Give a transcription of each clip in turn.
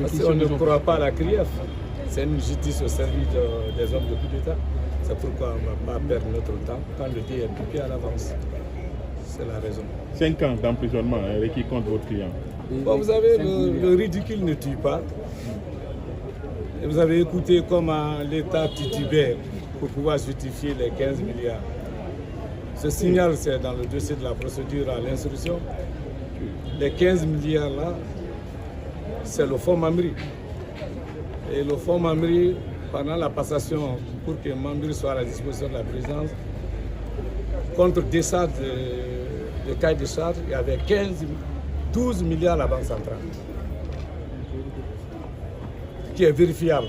Parce qu'on ne croit pas à la CRIEF. C'est une justice au service des hommes de coup d'État. C'est pourquoi on ne va pas perdre notre temps quand le dé est piqué à l'avance. C'est la raison. 5 ans d'emprisonnement requis contre votre client. Bon, vous savez, le ridicule ne tue pas. Et vous avez écouté comment l'État titubait pour pouvoir justifier les 15 milliards. Ce signal, c'est dans le dossier de la procédure à l'instruction. Les 15 milliards là, c'est le fonds Mamri. Et le fonds Mamri, pendant la passation, pour que Mamri soit à la disposition de la présidence, contre décharge de cahier de charge, il y avait 12 milliards à la Banque centrale, qui est vérifiable.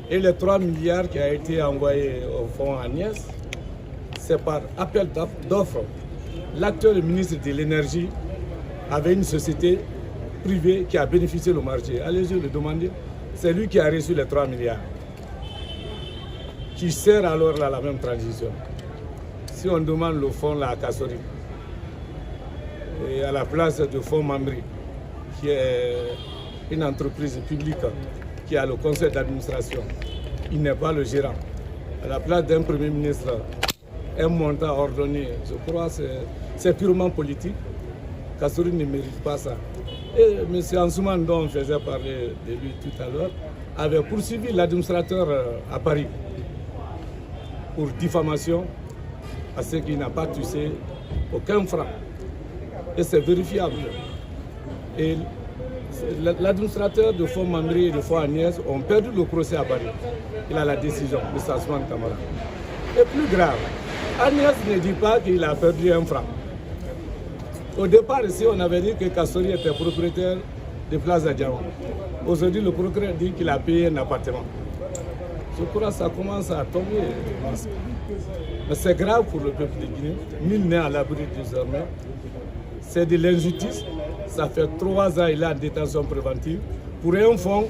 Et les 3 milliards qui ont été envoyés au fonds Agnès, c'est par appel d'offres. L'actuel ministre de l'énergie avait une société privée qui a bénéficié du marché. Allez-y le demander. C'est lui qui a reçu les 3 milliards, qui sert alors à la même transition. Si on demande le fonds là, à Kassori, et à la place du fonds Mamri, qui est une entreprise publique qui a le conseil d'administration, il n'est pas le gérant. À la place d'un premier ministre, un montant ordonné, je crois que c'est purement politique. Kassori ne mérite pas ça. Et M. Ansouman, dont on faisait parler de lui tout à l'heure, avait poursuivi l'administrateur à Paris pour diffamation parce qu'il n'a pas touché aucun franc. Et c'est vérifiable. Et l'administrateur de fonds Mamri et de fonds Agnès ont perdu le procès à Paris. Il a la décision de Sassouman Kamara. Et plus grave, Agnès ne dit pas qu'il a perdu un franc. Au départ, ici, on avait dit que Kassori était propriétaire de Plaza Diawa. Aujourd'hui, le procureur dit qu'il a payé un appartement. Je crois que ça commence à tomber. Mais c'est grave pour le peuple de Guinée. Nul n'est à l'abri désormais. C'est de l'injustice. Ça fait 3 ans qu'il est en détention préventive pour un fonds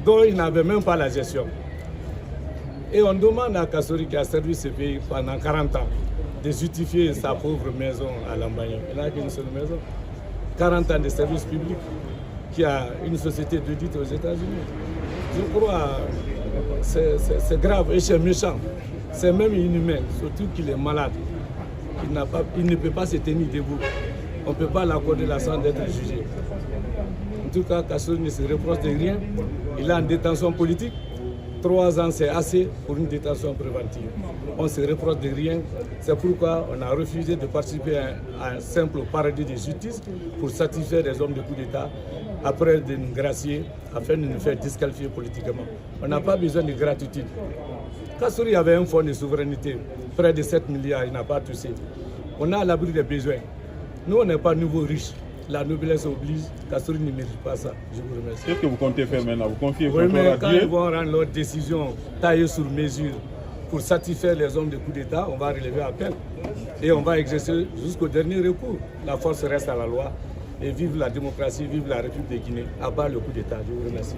dont il n'avait même pas la gestion. Et on demande à Kassori, qui a servi ce pays pendant 40 ans, de justifier sa pauvre maison à Lambagne. Il n'a qu'une seule maison. 40 ans de service public, qui a une société d'audit aux États-Unis. Je crois que c'est grave et c'est méchant. C'est même inhumain, surtout qu'il est malade. Il ne peut pas se tenir debout. On ne peut pas l'accorder la chance d'être jugé. En tout cas, Kassori ne se reproche de rien. Il est en détention politique. 3 ans, c'est assez pour une détention préventive. On ne se reproche de rien. C'est pourquoi on a refusé de participer à un simple paradis de justice pour satisfaire les hommes de coup d'État après de nous gracier afin de nous faire disqualifier politiquement. On n'a pas besoin de gratitude. Kassori avait un fonds de souveraineté, près de 7 milliards, il n'a pas touché. On est à l'abri des besoins. Nous, on n'est pas nouveaux riches. La noblesse oblige. Kassori ne mérite pas ça. Je vous remercie. Qu'est-ce que vous comptez faire maintenant? Vous confiez oui, mais quand Dieu? Ils vont rendre leur décision taillée sur mesure pour satisfaire les hommes de coup d'État, on va relever appel. Et on va exercer jusqu'au dernier recours. La force reste à la loi. Et vive la démocratie, vive la République de Guinée. À bas le coup d'État. Je vous remercie.